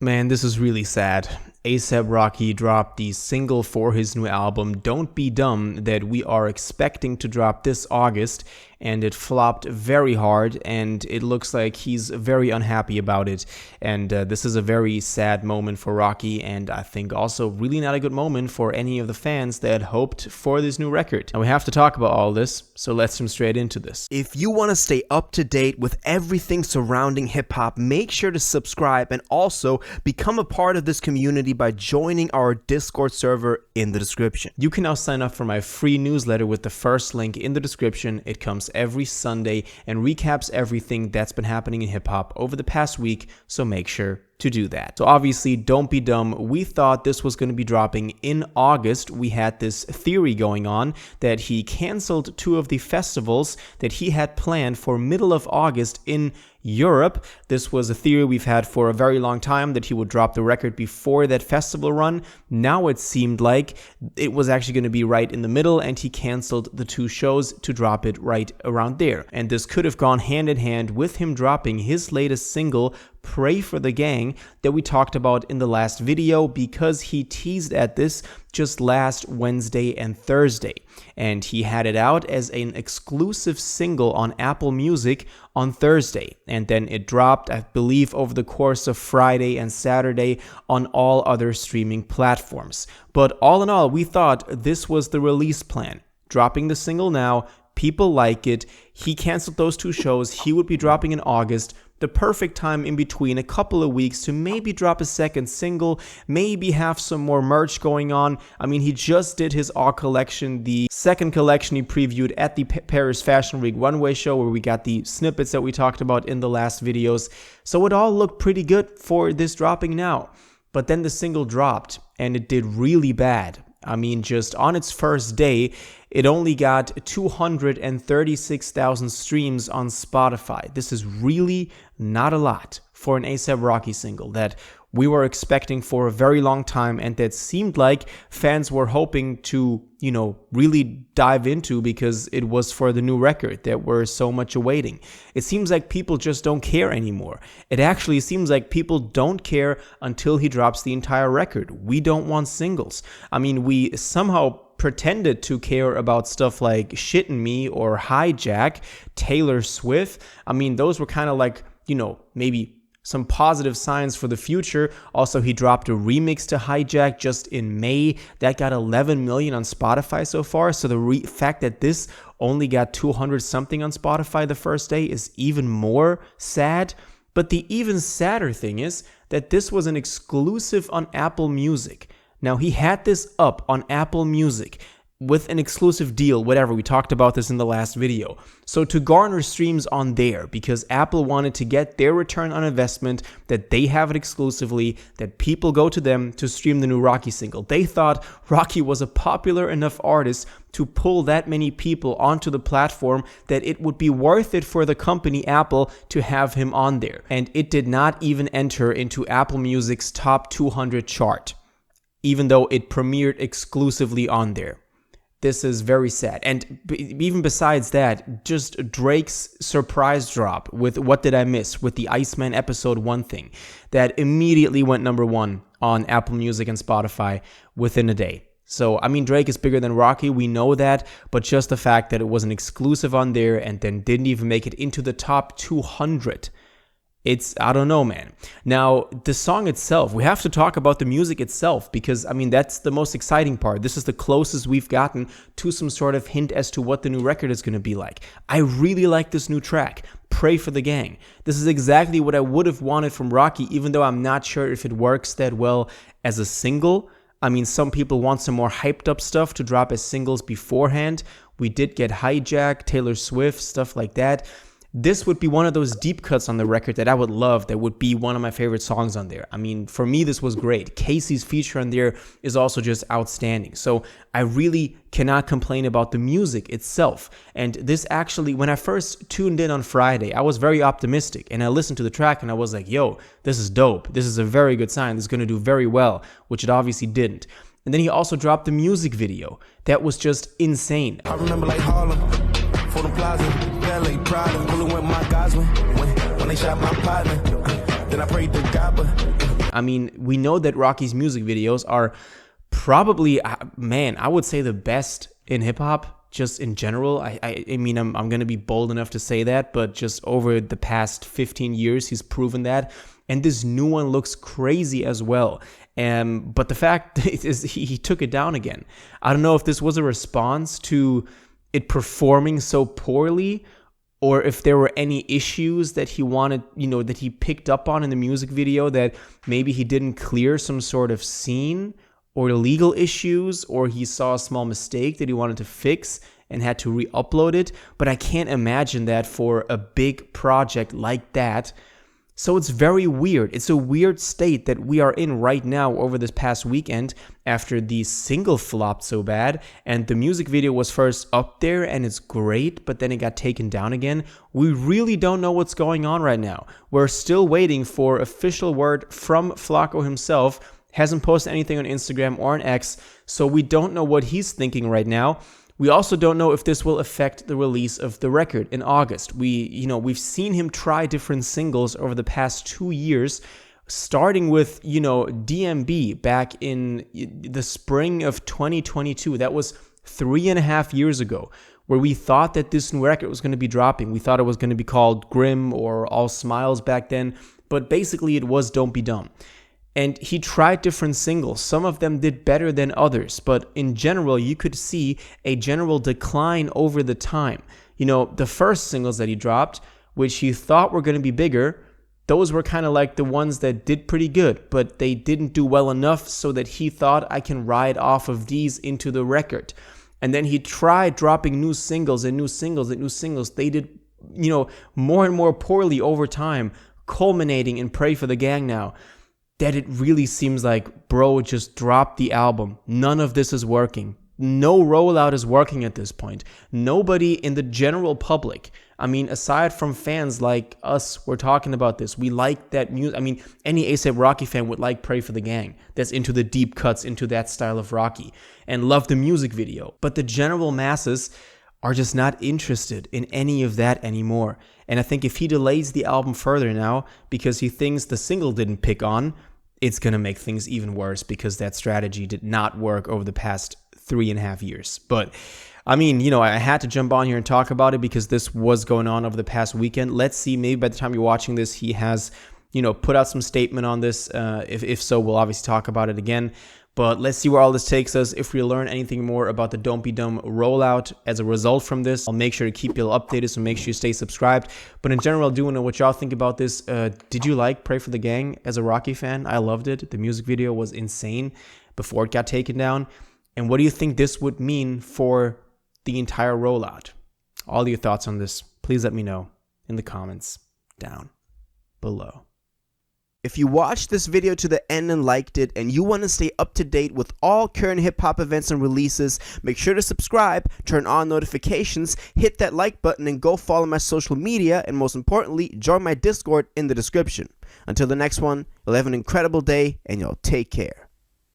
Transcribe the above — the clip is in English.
Man, this is really sad. A$AP Rocky dropped the single for his new album, Don't Be Dumb, that we are expecting to drop this August, and it flopped very hard, and it looks like he's very unhappy about it. And this is a very sad moment for Rocky, and I think also really not a good moment for any of the fans that hoped for this new record. And we have to talk about all this, so let's jump straight into this. If you want to stay up to date with everything surrounding hip-hop, make sure to subscribe and also become a part of this community by joining our Discord server in the description. You can now sign up for my free newsletter with the first link in the description. It comes every Sunday and recaps everything that's been happening in hip-hop over the past week, so make sure to do that. So obviously, Don't Be Dumb, we thought this was going to be dropping in August. We had this theory going on that he canceled 2 of the festivals that he had planned for middle of August in Europe. This was a theory we've had for a very long time, that he would drop the record before that festival run. Now it seemed like it was actually going to be right in the middle, and he canceled the 2 shows to drop it right around there. And this could have gone hand in hand with him dropping his latest single, Pray for the Gang, that we talked about in the last video, because he teased at this just last Wednesday and Thursday, and he had it out as an exclusive single on Apple Music on Thursday, and then it dropped, I believe, over the course of Friday and Saturday on all other streaming platforms. But all in all, we thought this was the release plan. Dropping the single now, people like it, he canceled those 2 shows, he would be dropping in August, the perfect time in between a couple of weeks to maybe drop a second single, maybe have some more merch going on. I mean, he just did his All collection, the second collection he previewed at the Paris Fashion Week Runway show, where we got the snippets that we talked about in the last videos. So it all looked pretty good for this dropping now. But then the single dropped, and it did really bad. I mean, just on its first day, it only got 236,000 streams on Spotify. This is really not a lot for an A$AP Rocky single that we were expecting for a very long time, and that seemed like fans were hoping to, really dive into, because it was for the new record that we're so much awaiting. It seems like people just don't care anymore. It actually seems like people don't care until he drops the entire record. We don't want singles. I mean, we somehow pretended to care about stuff like Shittin' Me or Hijack, Taylor Swift. I mean, those were kind of like, maybe some positive signs for the future. Also, he dropped a remix to Hijack just in May. That got 11 million on Spotify so far. So the fact that this only got 200 something on Spotify the first day is even more sad. But the even sadder thing is that this was an exclusive on Apple Music. Now, he had this up on Apple Music with an exclusive deal, whatever. We talked about this in the last video. So to garner streams on there, because Apple wanted to get their return on investment, that they have it exclusively, that people go to them to stream the new Rocky single. They thought Rocky was a popular enough artist to pull that many people onto the platform that it would be worth it for the company Apple to have him on there. And it did not even enter into Apple Music's top 200 chart, even though it premiered exclusively on there. This is very sad. And even besides that, just Drake's surprise drop with What Did I Miss, with the Iceman episode 1 thing, that immediately went #1 on Apple Music and Spotify within a day. So, I mean, Drake is bigger than Rocky, we know that, but just the fact that it was an exclusive on there and then didn't even make it into the top 200, I don't know, man. Now, the song itself, we have to talk about the music itself, because, I mean, that's the most exciting part. This is the closest we've gotten to some sort of hint as to what the new record is going to be like. I really like this new track, Pray for the Gang. This is exactly what I would have wanted from Rocky, even though I'm not sure if it works that well as a single. I mean, some people want some more hyped up stuff to drop as singles beforehand. We did get Hijack, Taylor Swift, stuff like that. This would be one of those deep cuts on the record that I would love. That would be one of my favorite songs on there. I mean, for me, this was great. KayCyy's feature on there is also just outstanding. So I really cannot complain about the music itself. And this actually, when I first tuned in on Friday, I was very optimistic. And I listened to the track and I was like, yo, this is dope. This is a very good sign. This is going to do very well, which it obviously didn't. And then he also dropped the music video. That was just insane. I remember like Harlem, for the plaza, LA Pride, pulling with my guys when they shot my partner. Then I prayed to God, but I mean, we know that Rocky's music videos are probably, man, I would say the best in hip hop, just in general. I mean, I'm going to be bold enough to say that, but just over the past 15 years, he's proven that. And this new one looks crazy as well. But the fact is he took it down again. I don't know if this was a response to it performing so poorly, or if there were any issues that he wanted, that he picked up on in the music video, that maybe he didn't clear some sort of scene or legal issues, or he saw a small mistake that he wanted to fix and had to re-upload it. But I can't imagine that for a big project like that. So it's very weird. It's a weird state that we are in right now over this past weekend after the single flopped so bad and the music video was first up there and it's great, but then it got taken down again. We really don't know what's going on right now. We're still waiting for official word from Flacco himself. Hasn't posted anything on Instagram or on X, so we don't know what he's thinking right now. We also don't know if this will affect the release of the record in August. We've seen him try different singles over the past 2 years, starting with, DMB back in the spring of 2022. That was 3.5 years ago, where we thought that this new record was going to be dropping. We thought it was going to be called Grim or All Smiles back then, but basically it was Don't Be Dumb. And he tried different singles. Some of them did better than others, but in general, you could see a general decline over the time. The first singles that he dropped, which he thought were going to be bigger, those were kind of like the ones that did pretty good, but they didn't do well enough so that he thought, I can ride off of these into the record. And then he tried dropping new singles and new singles and new singles. They did, more and more poorly over time, culminating in Pray for the Gang now. That it really seems like, bro, just dropped the album. None of this is working. No rollout is working at this point. Nobody in the general public, aside from fans like us, we're talking about this. We like that music. Any A$AP Rocky fan would like Pray for the Gang. That's into the deep cuts, into that style of Rocky, and love the music video. But the general masses are just not interested in any of that anymore. And I think if he delays the album further now because he thinks the single didn't pick on, it's going to make things even worse because that strategy did not work over the past 3.5 years. But I had to jump on here and talk about it because this was going on over the past weekend. Let's see, maybe by the time you're watching this, he has, put out some statement on this. If so, we'll obviously talk about it again. But let's see where all this takes us. If we learn anything more about the Don't Be Dumb rollout as a result from this, I'll make sure to keep you updated, so make sure you stay subscribed. But in general, I do want to know what y'all think about this. Did you like Pray for the Gang as a Rocky fan? I loved it. The music video was insane before it got taken down. And what do you think this would mean for the entire rollout? All your thoughts on this, please let me know in the comments down below. If you watched this video to the end and liked it, and you want to stay up to date with all current hip-hop events and releases, make sure to subscribe, turn on notifications, hit that like button, and go follow my social media, and most importantly, join my Discord in the description. Until the next one, you'll have an incredible day, and y'all take care.